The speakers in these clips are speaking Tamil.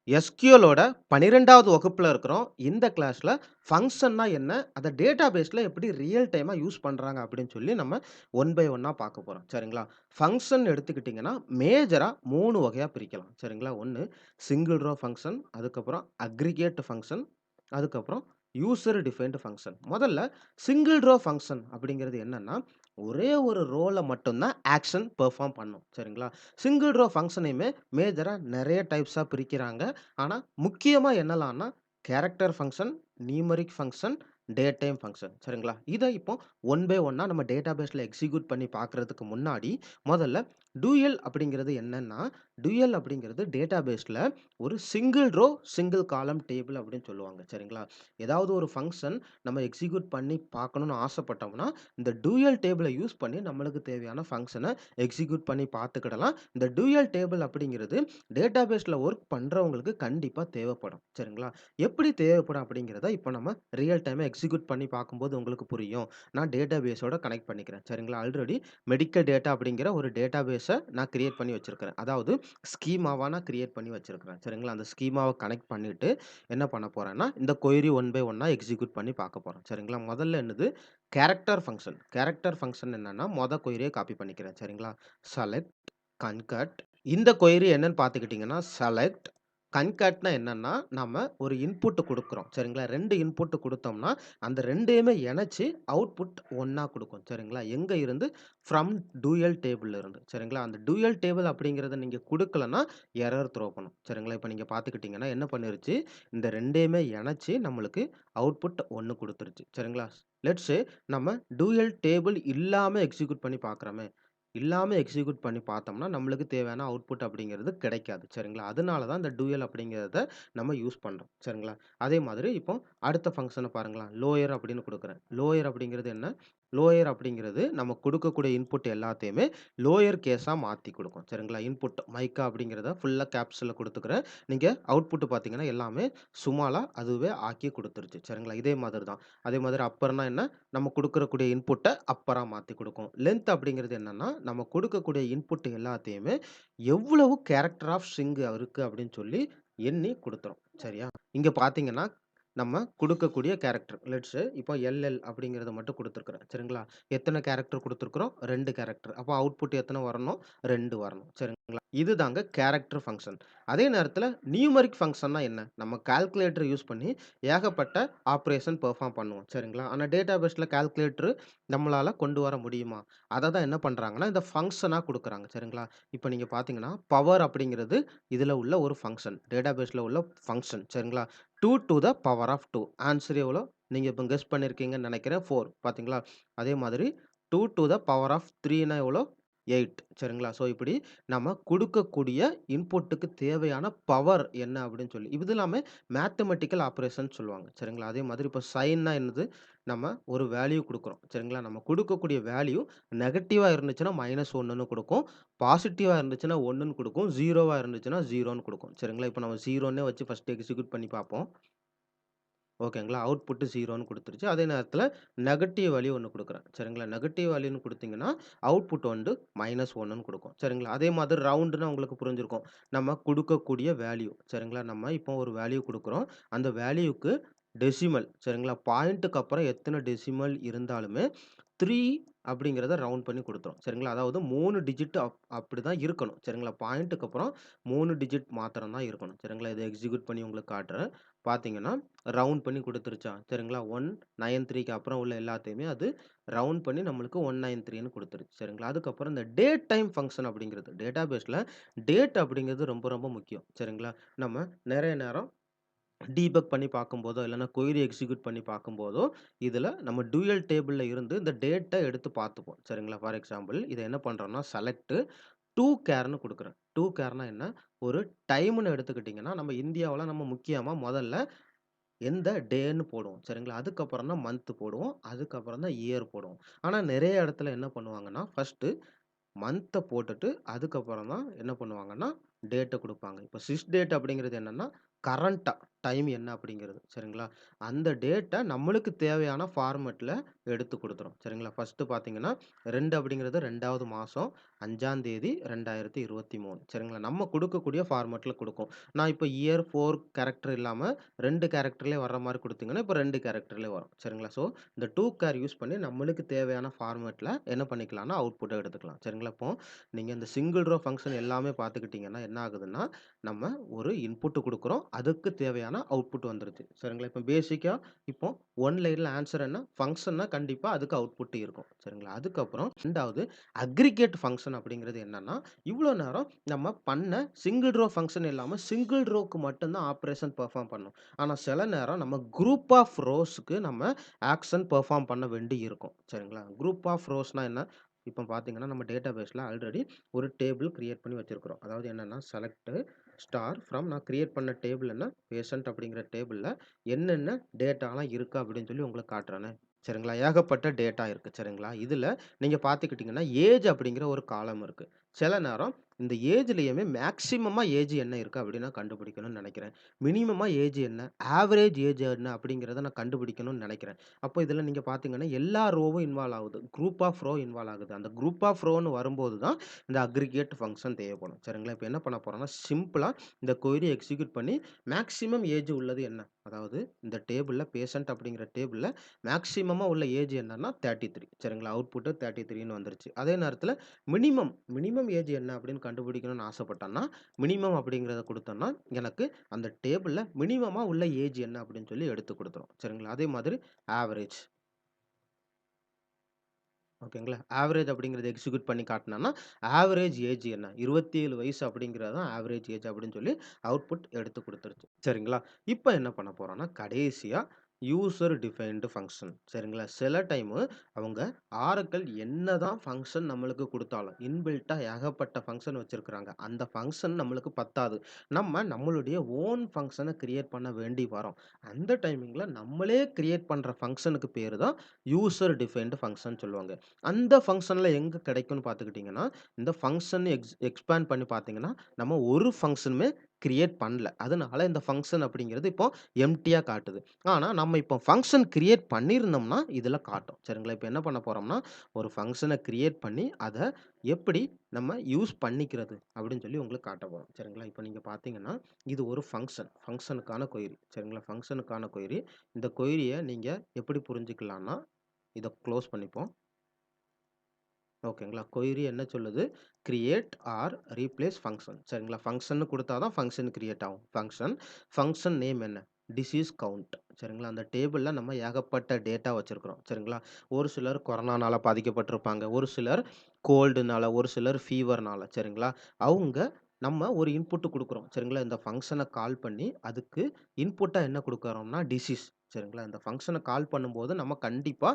எஸ்கியூஎலோட 12வது வகுப்புல இருக்கிறோம். இந்த கிளாஸ்ல ஃபங்ஷன்னா என்ன? அத டேட்டாபேஸ்ல எப்படி ரியல் டைமா யூஸ் பண்றாங்க அப்படின்னு சொல்லி நம்ம ஒன் பை ஒன்னா பார்க்க போறோம். சரிங்களா? ஃபங்ஷன் எடுத்துக்கிட்டீங்கன்னா, மேஜரா 3 வகையா பிரிக்கலாம். சரிங்களா? 1 சிங்கிள் ரோ ஃபங்ஷன், அதுக்கப்புறம் அக்ரிகேட் ஃபங்ஷன், அதுக்கப்புறம் யூசர் டிஃபைன்ட் ஃபங்ஷன். முதல்ல சிங்கிள் ரோ ஃபங்ஷன் அப்படிங்கிறது என்னன்னா, ஒரே ஒரு ரோல மட்டும் தான் ஆக்ஷன் பெர்ஃபார்ம் பண்ணும். சரிங்களா? சிங்கிள் ரோ ஃபங்ஷனையுமே மேஜரா நெறைய டைப்ஸா பிரிக்கிறாங்க. ஆனா, முக்கியமா என்னலான்னா, character function, numeric function, date time function. சரிங்களா? இத இப்போ ஒன் பை ஒன்னா நம்ம டேட்டாபேஸ்ல எக்ஸிக்யூட் பண்ணி பார்க்கறதுக்கு முன்னாடி, முதல்ல டூயல் அப்படிங்கிறது என்னன்னா, டூயல் அப்படிங்கிறது டேட்டாபேஸ்ல ஒரு single row, single column table அப்படின்னு சொல்லுவாங்க. சரிங்களா? ஏதாவது ஒரு ஃபங்ஷன் நம்ம எக்ஸிக்யூட் பண்ணி பார்க்கணும்னு ஆசைப்பட்டோம்னா, இந்த டூயல் டேபிள யூஸ் பண்ணி நம்மளுக்கு தேவையான ஃபங்ஷன எக்ஸிக்யூட் பண்ணி பார்த்துக்கிடலாம். இந்த டூயல் டேபிள் அப்படிங்கிறது டேட்டாபேஸ்ல ஒர்க் பண்றவங்களுக்கு கண்டிப்பா தேவைப்படும். சரிங்களா? எப்படி தேவைப்படும் அப்படிங்கிறத இப்போ நம்ம ரியல் டைமா எக்ஸிக்யூட் பண்ணி பார்க்கும்போது உங்களுக்கு புரியும். நான் டேட்டாபேஸோட கனெக்ட் பண்ணிக்கிறேன். சரிங்களா? ஆல்ரெடி மெடிக்கல் டேட்டா அப்படிங்கிற ஒரு டேட்டாபேஸ நான் கிரியேட் பண்ணி வச்சிருக்கிறேன். அதாவது ஸ்கீமாவா நான் கிரியேட் பண்ணி வச்சிருக்கிறேன். சரிங்களா? அந்த ஸ்கீமாவ கனெக்ட் பண்ணிட்டு என்ன பண்ண போறேன்னா, இந்த கொயரி ஒன் பை ஒன்னா எக்ஸிக்யூட் பண்ணி பார்க்க போறோம். சரிங்களா? முதல்ல என்னது கேரக்டர் ஃபங்ஷன். கேரக்டர் ஃபங்ஷன் என்னன்னா, கொயரிய காப்பி பண்ணிக்கிறேன். சரிங்களா? செலக்ட், கான்காட். இந்த கொயரி என்னன்னு பார்த்துக்கிட்டீங்கன்னா, செலக்ட், கான்காட்னா என்னன்னா, நாம ஒரு இன்புட் குடுக்குறோம். சரிங்களா? 2 இன்புட் குடுத்தோம்னா, அந்த 2யுமே இணைச்சு அவுட்புட் 1ஆ குடுக்கும். சரிங்களா? எங்க இருந்து? ஃப்ரம் டூயல் டேபிள்ல இருந்து. சரிங்களா? அந்த டூயல் டேபிள் அப்படிங்கிறத நீங்க குடுக்கலன்னா, எரர் த்ரோ பண்ணும். சரிங்களா? இப்ப நீங்க பார்த்துக்கிட்டீங்கன்னா, என்ன பண்ணிருச்சு, இந்த 2யுமே இணைச்சு நம்மளுக்கு அவுட்புட் 1 குடுத்துருச்சு. சரிங்களா? லெட்ஸ் சே நம்ம டூயல் டேபிள் இல்லாம எக்ஸிக்யூட் பண்ணி பார்க்குறோமே. இல்லாம எக்ஸிக்யூட் பண்ணி பார்த்தோம்னா, நம்மளுக்கு தேவையான அவுட்புட் அப்படிங்கிறது கிடைக்காது. சரிங்களா? அதனால தான் இந்த டூயல் அப்படிங்கிறத நம்ம யூஸ் பண்றோம். சரிங்களா? அதே மாதிரி இப்போ அடுத்த ஃபங்ஷன பாருங்களேன். லோயர் அப்படின்னு குடுக்குறேன். லோயர் அப்படிங்கிறது என்ன? லோயர் அப்படிங்கிறது நம்ம குடுக்கக்கூடிய இன்புட் எல்லாத்தையுமே லோயர் கேஸா மாத்தி குடுக்கும். சரிங்களா? இன்புட் மைக்கா அப்படிங்கிறத ஃபுல்லா கேப்ஸ்ல குடுத்துக்கிறேன். நீங்க அவுட்புட் பார்த்தீங்கன்னா, எல்லாமே சும்மாலா அதுவே ஆக்கி குடுத்துருச்சு. சரிங்களா? இதே மாதிரி தான். அதே மாதிரி அப்பர்னா என்ன? நம்ம குடுக்கக்கூடிய இன்புட்ட அப்பரா மாத்தி குடுக்கும். லென்த் அப்படிங்கிறது என்னன்னா, நம்ம குடுக்கக்கூடிய இன்புட் எல்லாத்தையுமே எவ்வளவு கேரக்டர் ஆஃப் ஸ்ட்ரிங் இருக்கு அப்படின்னு சொல்லி எண்ணி குடுத்துரும். சரியா? இங்க பார்த்தீங்கன்னா, நம்ம குடுக்கக்கூடிய கேரக்டர் லெட்ஸ் இப்போ எல்எல் அப்படிங்கிறத மட்டும் குடுத்துருக்கிறேன். சரிங்களா? எத்தன கேரக்டர் குடுத்துருக்கிறோம்? 2 கேரக்டர். அப்போ அவுட்புட் எத்தன வரணும்? 2 வரணும். சரிங்களா? இதுதாங்க கேரக்டர் ஃபங்ஷன். அதே நேரத்தில நியூமெரிக் ஃபங்ஷன்னா என்ன? நம்ம கால்குலேட்டர் யூஸ் பண்ணி ஏகப்பட்ட ஆப்பரேஷன் பெர்ஃபார்ம் பண்ணுவோம். சரிங்களா? ஆனா டேட்டாபேஸ்ல கால்குலேட்டர் நம்மளால கொண்டு வர முடியுமா? அத தான் என்ன பண்றாங்கன்னா, இந்த ஃபங்ஷனா குடுக்குறாங்க. சரிங்களா? இப்ப நீங்க பார்த்தீங்கன்னா, பவர் அப்படிங்கிறது இதுல உள்ள ஒரு ஃபங்ஷன். டேட்டாபேஸ்ல உள்ள ஃபங்ஷன். சரிங்களா? 2 to the power of 2 answer எவ்வளோ? நீங்க இப்ப கெஸ் பண்ணியிருக்கீங்கன்னு நெனைக்கிறேன் 4 பார்த்தீங்களா? அதே மாதிரி 2 டூ த பவர் ஆஃப் 3னா எவ்வளோ? 8 சரிங்களா? ஸோ இப்படி நம்ம குடுக்கக்கூடிய இன்புட்டுக்கு தேவையான பவர் என்ன அப்படின்னு சொல்லி இது எல்லாமே மேத்தமேட்டிக்கல் ஆப்பரேஷன் சொல்லுவாங்க. சரிங்களா? அதே மாதிரி இப்ப சைன்னா என்னது? நம்ம ஒரு வேல்யூ குடுக்குறோம். சரிங்களா? நம்ம குடுக்கக்கூடிய வேல்யூ நெகட்டிவா இருந்துச்சுன்னா -1ன்னு குடுக்கும். பாசிட்டிவா இருந்துச்சுன்னா 1ன்னு குடுக்கும். 0வா இருந்துச்சுன்னா 0ன்னு குடுக்கும். சரிங்களா? இப்ப நம்ம 0ன்னே வச்சு ஃபர்ஸ்ட் எக்ஸிக்யூட் பண்ணி பார்ப்போம். ஓகேங்களா? அவுட்புட் 0ன்னு குடுத்துருச்சு. அதே நேரத்தில நெகட்டிவ் வேல்யூ ஒண்ணு குடுக்குறேன். சரிங்களா? நெகட்டிவ் வேல்யூன்னு குடுத்தீங்கன்னா, அவுட்புட் வந்து -1ன்னு குடுக்கும். சரிங்களா? அதே மாதிரி ரவுண்டுன்னா உங்களுக்கு புரிஞ்சிருக்கும். நம்ம குடுக்கக்கூடிய வேல்யூ. சரிங்களா? நம்ம இப்போ ஒரு வேல்யூ குடுக்குறோம். அந்த வேல்யூக்கு டெசிமல் சரிங்களா? பாயிண்ட்க்கு அப்புறம் எத்தன டெசிமல் இருந்தாலுமே 3 அப்படிங்கிறத ரவுண்ட் பண்ணி குடுத்துரும். சரிங்களா? அதாவது 3 டிஜிட் அப்படிதான் இருக்கணும். சரிங்களா? பாயிண்ட்க்கு அப்புறம் 3 டிஜிட் மாத்திரம் தான் இருக்கணும். சரிங்களா? இத எக்ஸிக்யூட் பண்ணி உங்களுக்கு காட்டுறேன். பார்த்தீங்கன்னா, ரவுண்ட் பண்ணி குடுத்துருச்சா? சரிங்களா? 193க்கு அப்புறம் உள்ள எல்லாத்தையுமே அது ரவுண்ட் பண்ணி நம்மளுக்கு 193ன்னு குடுத்துருச்சு. சரிங்களா? அதுக்கப்புறம் இந்த டேட் டைம் ஃபங்ஷன் அப்படிங்கிறது டேட்டாபேஸ்ல டேட் அப்படிங்கிறது ரொம்ப ரொம்ப முக்கியம். சரிங்களா? நம்ம நெறைய நேரம் டீபக் பண்ணி பார்க்கும்போதோ, இல்லன்னா கொயரி எக்ஸிக்யூட் பண்ணி பார்க்கும்போதோ, இதுல நம்ம டூயல் டேபிள்ல இருந்து இந்த டேட்ட எடுத்து பார்த்துப்போம். சரிங்களா? ஃபார் எக்ஸாம்பிள் இத என்ன பண்றோம்னா, செலக்ட் டூ கேர்ன்னு குடுக்குறேன். டூ கேர்னா என்ன? ஒரு டைம்ன்னு எடுத்துக்கிட்டீங்கன்னா, நம்ம இந்தியாவுல நம்ம முக்கியமா முதல்ல எந்த டேன்னு போடுவோம். சரிங்களா? அதுக்கப்புறம் தான் மந்த் போடுவோம். அதுக்கப்புறம் தான் இயர் போடுவோம். ஆனா நெறைய இடத்துல என்ன பண்ணுவாங்கன்னா, ஃபர்ஸ்ட்டு மந்த்த போட்டுட்டு, அதுக்கப்புறம் தான் என்ன பண்ணுவாங்கன்னா, டேட்ட குடுப்பாங்க. இப்ப சிஸ் டேட் அப்படிங்கிறது என்னன்னா, கரண்ட்டா டைம் என்ன அப்படிங்கிறது. சரிங்களா? அந்த டேட்ட நம்மளுக்கு தேவையான ஃபார்மேட்ல எடுத்து குடுத்துரும். சரிங்களா? ஃபர்ஸ்ட்டு பார்த்தீங்கன்னா, 2 அப்படிங்கிறது 2வது மாசம் 5ஆம் தேதி 2023. சரிங்களா? நம்ம குடுக்கக்கூடிய ஃபார்மேட்ல குடுக்கும். நான் இப்ப இயர் 4 கேரக்டர் இல்லாம 2 கேரக்டர்லயே வர்ற மாரி குடுத்தீங்கன்னா, இப்ப 2 கேரக்டர்லயே வரும். சரிங்களா? ஸோ, இந்த டூ கேர் யூஸ் பண்ணி நம்மளுக்கு தேவையான ஃபார்மேட்ல என்ன பண்ணிக்கலாம்னா, அவுட்புட்ட எடுத்துக்கலாம். சரிங்களா? இப்போ நீங்க இந்த சிங்கிள் ரோ ஃபங்ஷன் எல்லாமே பார்த்துக்கிட்டீங்கன்னா, என்ன ஆகுதுன்னா, நம்ம ஒரு இன்புட் குடுக்குறோம். அதுக்கு தேவையான அவுட்புட் வந்துருது. சரிங்களா? இப்ப பேசிக்கா இப்போ 1 லைன்ல ஆன்ஸர் என்ன? ஃபங்ஷன்னா கண்டிப்பா அதுக்கு அவுட்புட் இருக்கும். சரிங்களா? அதுக்கப்புறம் 2வது அக்ரிகேட் ஃபங்ஷன் அப்படிங்கிறது என்னன்னா, இவ்வளோ நேரம் நம்ம பண்ண சிங்கிள் ரோ ஃபங்ஷன் இல்லாம சிங்கிள் ரோக்கு மட்டும் தான் ஆப்பரேஷன் பெர்ஃபார்ம் பண்ணும். ஆனா சில நேரம் நம்ம குரூப் ஆஃப் ரோஸ்க்கு நம்ம ஆக்ஷன் பெர்ஃபார்ம் பண்ண வேண்டி இருக்கும். சரிங்களா? குரூப் ஆஃப் ரோஸ்னா என்ன? இப்ப பார்த்தீங்கன்னா, நம்ம டேட்டாபேஸ்ல ஆல்ரெடி ஒரு டேபிள் கிரியேட் பண்ணி வச்சிருக்கிறோம். அதாவது என்னன்னா, செலக்ட் ஸ்டார் ஃப்ரம் நான் கிரியேட் பண்ண டேபிள் என்ன, பேஷண்ட் அப்படிங்கிற டேபிள்ல என்னென்ன டேட்டாலாம் இருக்கு அப்படின்னு சொல்லி உங்களுக்கு காட்டுறேனே. சரிங்களா? ஏகப்பட்ட டேட்டா இருக்கு. சரிங்களா? இதுல நீங்க பார்த்துக்கிட்டீங்கன்னா, ஏஜ் அப்படிங்கிற ஒரு காலம் இருக்கு. சில நேரம் இந்த ஏஜ்லயுமே மேக்ஸிமமா ஏஜ் என்ன இருக்கு அப்படின்னு நான் கண்டுபிடிக்கணும்னு நெனைக்கிறேன். மினிமமா ஏஜ் என்ன, ஆவரேஜ் ஏஜ் என்ன அப்படிங்கிறத நான் கண்டுபிடிக்கணும்னு நெனைக்கிறேன். அப்போ இதுல நீங்க பார்த்தீங்கன்னா, எல்லா ரோவும் இன்வால்வ் ஆகுது. குரூப் ஆஃப் ரோ இன்வால்வ் ஆகுது. அந்த குரூப் ஆஃப் ரோன்னு வரும்போது தான் இந்த அக்ரிகேட் ஃபங்ஷன் தேவைப்படும். சரிங்களா? இப்ப என்ன பண்ண போறோம்னா, சிம்பிளா இந்த கொயரி எக்ஸிக்யூட் பண்ணி மேக்ஸிமம் ஏஜ் உள்ளது என்ன? அதாவது இந்த டேபிள்ல பேஷண்ட் அப்படிங்கிற டேபிள்ல மேக்ஸிமமா உள்ள ஏஜ் என்னன்னா 33. சரிங்களா? அவுட்புட் 33ன்னு வந்துருச்சு. அதே நேரத்தில மினிமம் ஏஜ் என்ன அப்படின்னு கண்டுபிடிக்கணும்னு ஆசைப்பட்டேன்னா, மினிமம் அப்படிங்கிறத குடுத்தோம்னா, எனக்கு அந்த டேபிள்ல மினிமமா உள்ள ஏஜ் என்ன அப்படின்னு சொல்லி எடுத்து குடுத்துரும். சரிங்களா? அதே மாதிரி ஆவரேஜ். ஓகேங்களா? ஆவரேஜ் அப்படிங்கிறத எக்ஸிக்யூட் பண்ணி காட்டுனேன்னா, ஆவரேஜ் ஏஜ் என்ன? 27 வயசு அப்படிங்கிறது தான் ஆவரேஜ் ஏஜ் அப்படின்னு சொல்லி அவுட்புட் எடுத்து குடுத்துருச்சு. சரிங்களா? இப்ப என்ன பண்ண போறோம்னா, கடைசியா யூசர் டிஃபைன்டு ஃபங்ஷன். சரிங்களா? சில டைமு அவங்க ஆரக்கிள் என்னதான் ஃபங்ஷன் நம்மளுக்கு குடுத்தாலும், இன்பில்ட்டா ஏகப்பட்ட ஃபங்ஷன் வச்சிருக்கிறாங்க. அந்த ஃபங்ஷன் நம்மளுக்கு பத்தாது. நம்மளுடைய ஓன் ஃபங்ஷன கிரியேட் பண்ண வேண்டி வரும். அந்த டைமிங்ல நம்மளே கிரியேட் பண்ற ஃபங்ஷனுக்கு பேரு தான் யூசர் டிஃபைன்டு ஃபங்ஷன் சொல்லுவாங்க. அந்த ஃபங்ஷன்ல எங்க கிடைக்கும்னு பார்த்துக்கிட்டீங்கன்னா, இந்த ஃபங்ஷன் எக்ஸ்பேண்ட் பண்ணி பார்த்தீங்கன்னா, நம்ம ஒரு ஃபங்ஷனுமே கிரியேட் பண்ணல. அதனால இந்த ஃபங்ஷன் அப்படிங்கிறது இப்போ எம்ப்டியா காட்டுது. ஆனா, நம்ம இப்போ ஃபங்ஷன் கிரியேட் பண்ணியிருந்தோம்னா, இதுல காட்டும். சரிங்களா? இப்ப என்ன பண்ண போறோம்னா, ஒரு ஃபங்ஷன கிரியேட் பண்ணி, அத எப்படி நம்ம யூஸ் பண்ணிக்கிறது அப்படின்னு சொல்லி உங்களுக்கு காட்டப் போறோம். சரிங்களா? இப்ப நீங்க பார்த்தீங்கன்னா, இது ஒரு ஃபங்ஷனுக்கான கொயரி. சரிங்களா? ஃபங்ஷனுக்கான கொயரி. இந்த கொயரிய நீங்க எப்படி புரிஞ்சுக்கலாம்னா, இத குளோஸ் பண்ணிப்போம். ஓகேங்களா. கொயரி என்ன சொல்லுது? Create R replace function. சரிங்களா. ஃபங்ஷன்னு குடுத்தா தான் ஃபங்ஷன் கிரியேட் ஆகும். ஃபங்ஷன் நேம் என்ன? Disease count. சரிங்களா. அந்த டேபிள்ல நம்ம ஏகப்பட்ட டேட்டா வச்சிருக்கிறோம். சரிங்களா. ஒரு சிலர் கொரோனானால பாதிக்கப்பட்டிருப்பாங்க. ஒரு சிலர் கோல்டுனால, ஒரு சிலர் ஃபீவர்னால. சரிங்களா. அவுங்க நம்ம ஒரு இன்புட் குடுக்குறோம். சரிங்களா. இந்த ஃபங்ஷன கால் பண்ணி அதுக்கு இன்புட்டா என்ன குடுக்குறோம்னா, டிசீஸ். சரிங்களா. இந்த ஃபங்ஷன கால் பண்ணும்போது நம்ம கண்டிப்பா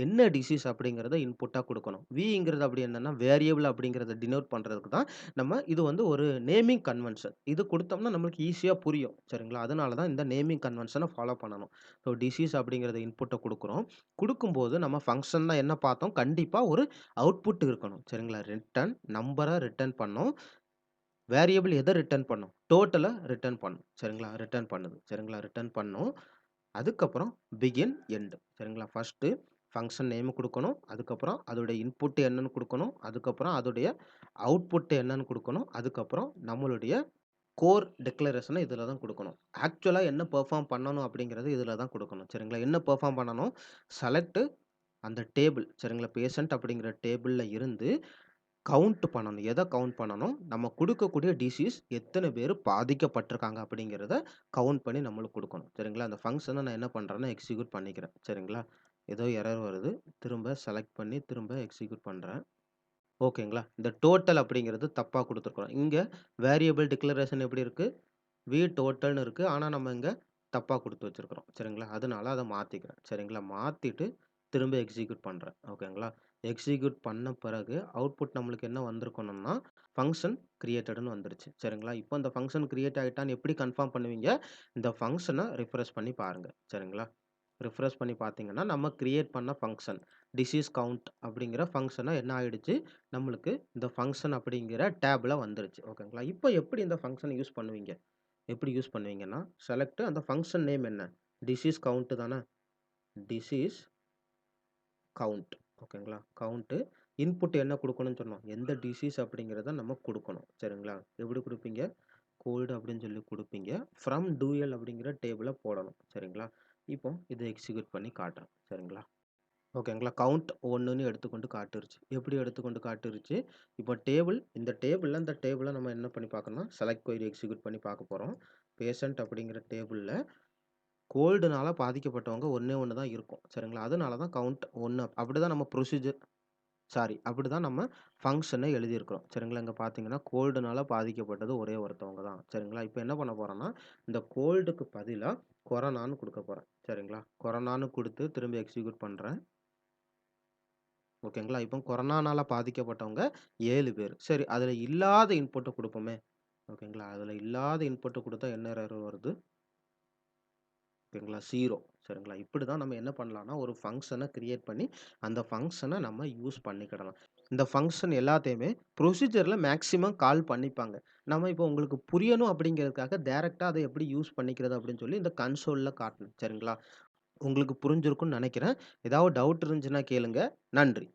என்ன டிசீஸ் அப்படிங்கிறத இன்புட்டா குடுக்கணும். விங்கிறது அப்படி என்னன்னா, வேரியபிள் அப்படிங்கிறத டினோட் பண்றதுக்கு தான் இது வந்து ஒரு நேமிங் கன்வென்ஷன். இது குடுத்தோம்னா நம்மளுக்கு ஈஸியா புரியும். சரிங்களா? அதனால தான் இந்த நேமிங் கன்வென்ஷன ஃபாலோ பண்ணணும். ஸோ டிசீஸ் அப்படிங்கிறத இன்புட்ட குடுக்குறோம். குடுக்கும்போது நம்ம ஃபங்ஷன்னா என்ன பார்த்தோம்? கண்டிப்பா ஒரு அவுட்புட் இருக்கணும். சரிங்களா? நம்பர ரிட்டர்ன் பண்ணும். வேரியபிள் எத ரிட்டர்ன் பண்ணும்? டோட்டல ரிட்டர்ன் பண்ணும். சரிங்களா? ரிட்டர்ன் பண்ணுது. சரிங்களா? ரிட்டர்ன் பண்ணும். அதுக்கப்புறம் பிகின், எண்ட். சரிங்களா? ஃபர்ஸ்ட்டு ஃபங்ஷன் நேம் குடுக்கணும். அதுக்கப்புறம் அதோட இன்புட் என்னன்னு குடுக்கணும். அதுக்கப்புறம் அதோடைய அவுட்புட் என்னன்னு குடுக்கணும். அதுக்கப்புறம் நம்மளுடைய கோர் டிக்ளரேஷன இதுல தான் குடுக்கணும். ஆக்சுவலா என்ன பெர்ஃபார்ம் பண்ணணும் அப்படிங்கிறது இதுல தான் குடுக்கணும். சரிங்களா? என்ன பெர்ஃபார்ம் பண்ணணும்? செலக்ட் அந்த டேபிள். சரிங்களா? பேஷண்ட் அப்படிங்கிற டேபிள்ல இருந்து கவுண்ட் பண்ணணும். எத கவுண்ட் பண்ணணும்? நம்ம குடுக்கக்கூடிய டிசீஸ் எத்தன பேரு பாதிக்கப்பட்டிருக்காங்க அப்படிங்கிறத கவுண்ட் பண்ணி நம்மளுக்கு குடுக்கணும். சரிங்களா? அந்த ஃபங்ஷன நான் என்ன பண்றேன்னா, எக்ஸிக்யூட் பண்ணிக்கிறேன். சரிங்களா? ஏதோ எரர் வருது. திரும்ப செலக்ட் பண்ணி திரும்ப எக்ஸிக்யூட் பண்றேன். ஓகேங்களா? இந்த டோட்டல் அப்படிங்கிறது தப்பா குடுத்துருக்கிறோம். இங்க வேரியபிள் டிக்ளரேஷன் எப்படி இருக்கு? டோட்டல்ன்னு இருக்கு. ஆனா நம்ம இங்க தப்பா குடுத்து வச்சிருக்கிறோம். சரிங்களா? அதனால அத மாத்திக்கிறேன். சரிங்களா? மாத்திட்டு திரும்ப எக்ஸிக்யூட் பண்றேன். ஓகேங்களா? எக்ஸிக்யூட் பண்ண பிறகு அவுட்புட் நம்மளுக்கு என்ன வந்திருக்கணும்னா, ஃபங்ஷன் கிரியேட்டட்ன்னு வந்துருச்சு. சரிங்களா? இப்போ இந்த ஃபங்ஷன் கிரியேட் ஆயிட்டான்னு எப்படி கன்ஃபார்ம் பண்ணுவீங்க? இந்த ஃபங்ஷன ரிஃப்ரெஷ் பண்ணி பாருங்க. சரிங்களா? ரிஃப்ரெஷ் பண்ணி பார்த்தீங்கன்னா, நம்ம கிரியேட் பண்ண ஃபங்ஷன் டிசீஸ் கவுண்ட் அப்படிங்கிற ஃபங்ஷன என்ன ஆயிடுச்சு, நம்மளுக்கு இந்த ஃபங்ஷன் அப்படிங்கிற டேப்ல வந்துருச்சு. ஓகேங்களா? இப்போ எப்படி இந்த ஃபங்ஷன யூஸ் பண்ணுவீங்க? எப்படி யூஸ் பண்ணுவீங்கன்னா, செலக்ட் அந்த ஃபங்ஷன் நேம் என்ன? டிசீஸ் கவுண்ட் தானே? Disease count. ஓகேங்களா? கவுண்ட். இன்புட் என்ன குடுக்கணும்னு சொன்னோம். எந்த டிசீஸ் அப்படிங்கிறத நம்ம குடுக்கணும். சரிங்களா? எப்படி குடுப்பீங்க? கோல்டு அப்படின்னு சொல்லி குடுப்பீங்க. ஃப்ரம் டூயல் அப்படிங்கிற டேபிள போடணும். சரிங்களா? இப்போ இத எக்ஸிக்யூட் பண்ணி காட்டுறேன். சரிங்களா? ஓகேங்களா? கவுண்ட் 1ன்னு எடுத்துக்கொண்டு காட்டுருச்சு. எப்படி எடுத்துக்கொண்டு காட்டுருச்சு? இப்போ இந்த டேபிள நம்ம என்ன பண்ணி பார்க்கணும்னா, செலக்ட் கொயரி எக்ஸிக்யூட் பண்ணி பார்க்க போறோம். பேஷண்ட் அப்படிங்கிற டேபிள்ல கோல்டுனால பாதிக்கப்பட்டவங்க ஒண்ணே ஒண்ணு தான் இருக்கும். சரிங்களா? அதனால தான் கவுண்ட் 1 அப்படிதான் நம்ம ப்ரொசீஜர் அப்படிதான் நம்ம ஃபங்ஷன எழுதியிருக்கிறோம். சரிங்களா? இங்க பார்த்தீங்கன்னா, கோல்டுனால பாதிக்கப்பட்டது ஒரே ஒருத்தவங்க தான். சரிங்களா? இப்ப என்ன பண்ண போறோம்னா, இந்த கோல்டுக்கு பதிலா கொரோனான்னு குடுக்க போறேன். சரிங்களா? கொரோனான்னு குடுத்து திரும்ப எக்ஸிக்யூட் பண்றேன். ஓகேங்களா? இப்போ கொரோனானால பாதிக்கப்பட்டவங்க 7 பேரு. சரி, அதுல இல்லாத இன்புட்ட குடுப்போமே. ஓகேங்களா? அதுல இல்லாத இன்புட்ட குடுத்தா என்ன எரர் வருது? ஓகேங்களா? 0. சரிங்களா? இப்படிதான் நம்ம என்ன பண்ணலாம்னா, ஒரு ஃபங்ஷன கிரியேட் பண்ணி, அந்த ஃபங்ஷன நம்ம யூஸ் பண்ணிக்கிடலாம். இந்த ஃபங்ஷன் எல்லாத்தையுமே ப்ரொசீஜர்ல மேக்ஸிமம் கால் பண்ணிப்பாங்க. நம்ம இப்போ உங்களுக்கு புரியணும் அப்படிங்கிறதுக்காக டைரக்ட்டா அத எப்படி யூஸ் பண்ணிக்கிறது அப்படின்னு சொல்லி இந்த கன்சோல்ல காட்டுனேன். சரிங்களா? உங்களுக்கு புரிஞ்சிருக்கும்னு நெனைக்கிறேன். ஏதாவது டவுட் இருந்துச்சுன்னா கேளுங்க. நன்றி.